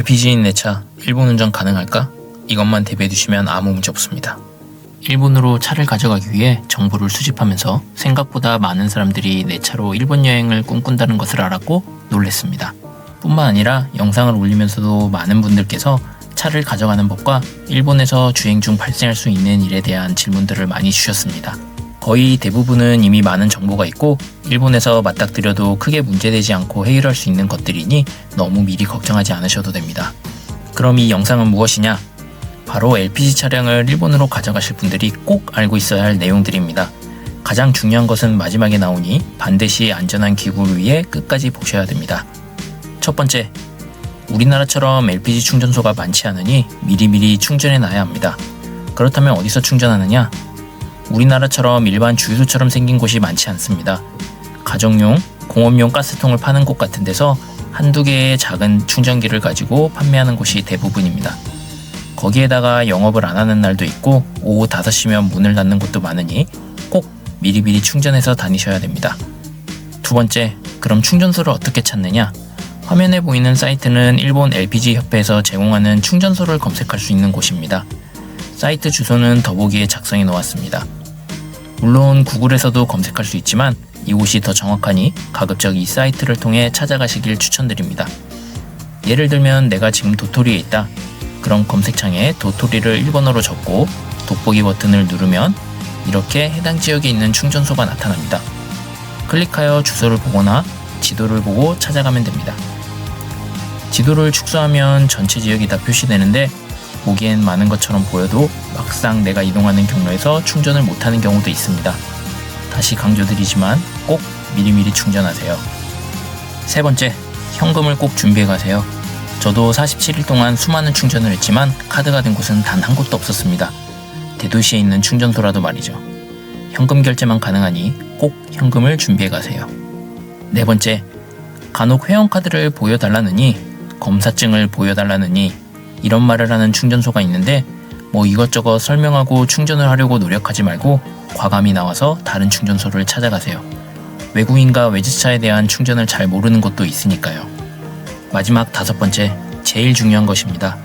LPG인 내 차 일본 운전 가능할까? 이것만 대비해두시면 아무 문제 없습니다. 일본으로 차를 가져가기 위해 정보를 수집하면서 생각보다 많은 사람들이 내 차로 일본 여행을 꿈꾼다는 것을 알았고 놀랬습니다. 뿐만 아니라 영상을 올리면서도 많은 분들께서 차를 가져가는 법과 일본에서 주행 중 발생할 수 있는 일에 대한 질문들을 많이 주셨습니다. 거의 대부분은 이미 많은 정보가 있고 일본에서 맞닥뜨려도 크게 문제되지 않고 해결할 수 있는 것들이니 너무 미리 걱정하지 않으셔도 됩니다. 그럼 이 영상은 무엇이냐? 바로 LPG 차량을 일본으로 가져가실 분들이 꼭 알고 있어야 할 내용들입니다. 가장 중요한 것은 마지막에 나오니 반드시 안전한 기구를 위해 끝까지 보셔야 됩니다. 첫 번째, 우리나라처럼 LPG 충전소가 많지 않으니 미리미리 충전해 놔야 합니다. 그렇다면 어디서 충전하느냐? 우리나라처럼 일반 주유소처럼 생긴 곳이 많지 않습니다. 가정용, 공업용 가스통을 파는 곳 같은 데서 한두 개의 작은 충전기를 가지고 판매하는 곳이 대부분입니다. 거기에다가 영업을 안 하는 날도 있고 오후 5시면 문을 닫는 곳도 많으니 꼭 미리미리 충전해서 다니셔야 됩니다. 두 번째, 그럼 충전소를 어떻게 찾느냐? 화면에 보이는 사이트는 일본 LPG 협회에서 제공하는 충전소를 검색할 수 있는 곳입니다. 사이트 주소는 더보기에 작성해 놓았습니다. 물론 구글에서도 검색할 수 있지만 이곳이 더 정확하니 가급적 이 사이트를 통해 찾아가시길 추천드립니다. 예를 들면 내가 지금 도토리에 있다. 그럼 검색창에 도토리를 일본어로 적고 돋보기 버튼을 누르면 이렇게 해당 지역에 있는 충전소가 나타납니다. 클릭하여 주소를 보거나 지도를 보고 찾아가면 됩니다. 지도를 축소하면 전체 지역이 다 표시되는데 보기엔 많은 것처럼 보여도 막상 내가 이동하는 경로에서 충전을 못하는 경우도 있습니다. 다시 강조드리지만 꼭 미리미리 충전하세요. 세 번째, 현금을 꼭 준비해 가세요. 저도 47일 동안 수많은 충전을 했지만 카드가 된 곳은 단 한 곳도 없었습니다. 대도시에 있는 충전소라도 말이죠. 현금 결제만 가능하니 꼭 현금을 준비해 가세요. 네 번째, 간혹 회원카드를 보여달라느니, 검사증을 보여달라느니 이런 말을 하는 충전소가 있는데 이것저것 설명하고 충전을 하려고 노력하지 말고 과감히 나와서 다른 충전소를 찾아가세요. 외국인과 외제차에 대한 충전을 잘 모르는 곳도 있으니까요. 마지막 다섯 번째, 제일 중요한 것입니다.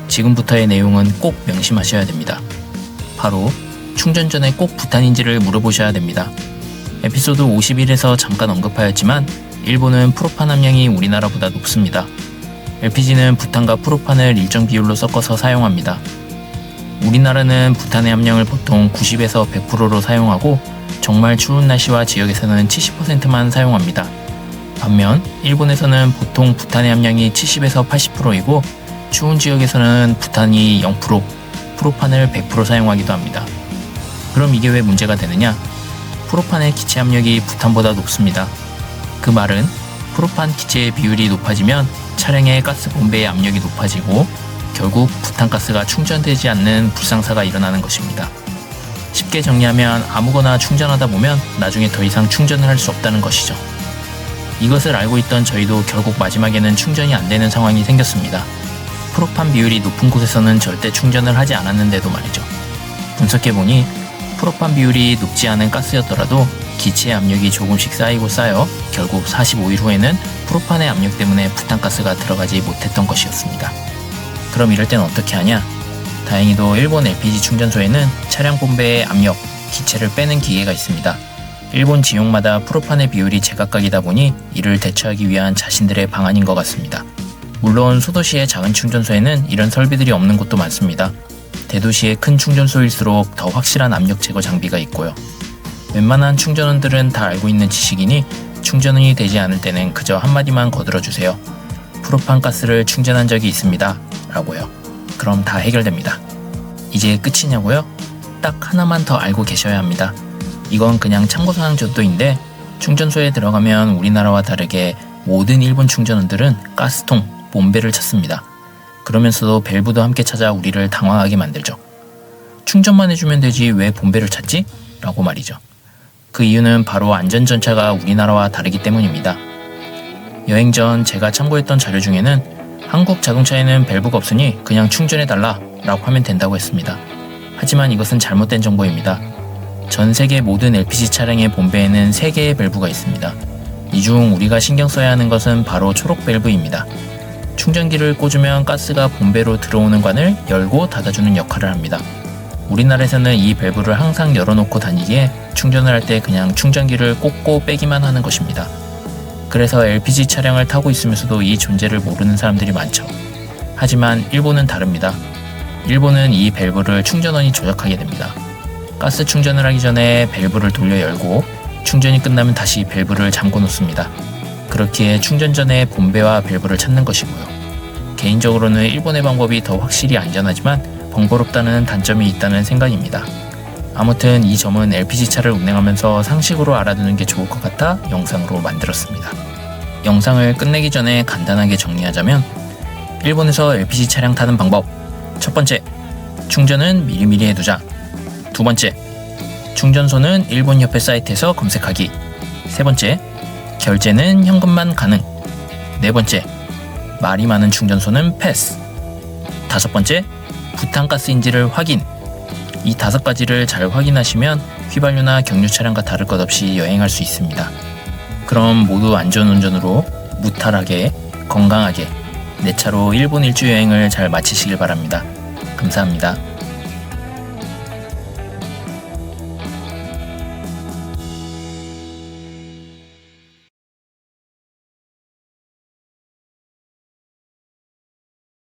지금부터의 내용은 꼭 명심하셔야 됩니다. 바로 충전 전에 꼭 부탄인지를 물어보셔야 됩니다. 에피소드 51에서 잠깐 언급하였지만 일본은 프로판 함량이 우리나라보다 높습니다. LPG는 부탄과 프로판을 일정 비율로 섞어서 사용합니다. 우리나라는 부탄의 함량을 보통 90에서 100%로 사용하고 정말 추운 날씨와 지역에서는 70%만 사용합니다. 반면 일본에서는 보통 부탄의 함량이 70에서 80%이고 추운 지역에서는 부탄이 0%, 프로판을 100% 사용하기도 합니다. 그럼 이게 왜 문제가 되느냐? 프로판의 기체 압력이 부탄보다 높습니다. 그 말은 프로판 기체의 비율이 높아지면 차량의 가스 bombe의 압력이 높아지고 결국 부탄가스가 충전되지 않는 불상사가 일어나는 것입니다. 쉽게 정리하면 아무거나 충전하다 보면 나중에 더 이상 충전을 할 수 없다는 것이죠. 이것을 알고 있던 저희도 결국 마지막에는 충전이 안 되는 상황이 생겼습니다. 프로판 비율이 높은 곳에서는 절대 충전을 하지 않았는데도 말이죠. 분석해보니 프로판 비율이 높지 않은 가스였더라도 기체 압력이 조금씩 쌓이고 쌓여 결국 45일 후에는 프로판의 압력 때문에 부탄가스가 들어가지 못했던 것이었습니다. 그럼 이럴 땐 어떻게 하냐? 다행히도 일본 LPG 충전소에는 차량 본배의 압력, 기체를 빼는 기계가 있습니다. 일본 지역마다 프로판의 비율이 제각각이다 보니 이를 대처하기 위한 자신들의 방안인 것 같습니다. 물론 소도시의 작은 충전소에는 이런 설비들이 없는 곳도 많습니다. 대도시의 큰 충전소일수록 더 확실한 압력 제거 장비가 있고요. 웬만한 충전원들은 다 알고 있는 지식이니 충전이 되지 않을 때는 그저 한마디만 거들어주세요. 프로판 가스를 충전한 적이 있습니다. 라고요. 그럼 다 해결됩니다. 이제 끝이냐고요? 딱 하나만 더 알고 계셔야 합니다. 이건 그냥 참고사항 정도인데 충전소에 들어가면 우리나라와 다르게 모든 일본 충전원들은 가스통, bombe를 찾습니다. 그러면서도 밸브도 함께 찾아 우리를 당황하게 만들죠. 충전만 해주면 되지 왜 bombe를 찾지? 라고 말이죠. 그 이유는 바로 안전전차가 우리나라와 다르기 때문입니다. 여행 전 제가 참고했던 자료 중에는 한국 자동차에는 밸브가 없으니 그냥 충전해달라 라고 하면 된다고 했습니다. 하지만 이것은 잘못된 정보입니다. 전 세계 모든 LPG 차량의 본배에는 3개의 밸브가 있습니다. 이 중 우리가 신경 써야 하는 것은 바로 초록 밸브입니다. 충전기를 꽂으면 가스가 본배로 들어오는 관을 열고 닫아주는 역할을 합니다. 우리나라에서는 이 밸브를 항상 열어놓고 다니기에 충전을 할 때 그냥 충전기를 꽂고 빼기만 하는 것입니다. 그래서 LPG 차량을 타고 있으면서도 이 존재를 모르는 사람들이 많죠. 하지만 일본은 다릅니다. 일본은 이 밸브를 충전원이 조작하게 됩니다. 가스 충전을 하기 전에 밸브를 돌려 열고 충전이 끝나면 다시 밸브를 잠궈 놓습니다. 그렇기에 충전 전에 본배와 밸브를 찾는 것이고요. 개인적으로는 일본의 방법이 더 확실히 안전하지만 번거롭다는 단점이 있다는 생각입니다. 아무튼 이 점은 LPG차를 운행하면서 상식으로 알아두는 게 좋을 것 같아 영상으로 만들었습니다. 영상을 끝내기 전에 간단하게 정리하자면 일본에서 LPG 차량 타는 방법. 첫 번째, 충전은 미리미리 해두자. 두 번째, 충전소는 일본 협회 사이트에서 검색하기. 세 번째, 결제는 현금만 가능. 네 번째, 말이 많은 충전소는 패스. 다섯 번째, 부탄가스인지를 확인. 이 5가지를 잘 확인하시면 휘발유나 경유 차량과 다를 것 없이 여행할 수 있습니다. 그럼 모두 안전운전으로 무탈하게 건강하게 내 차로 일본 일주 여행을 잘 마치시길 바랍니다. 감사합니다.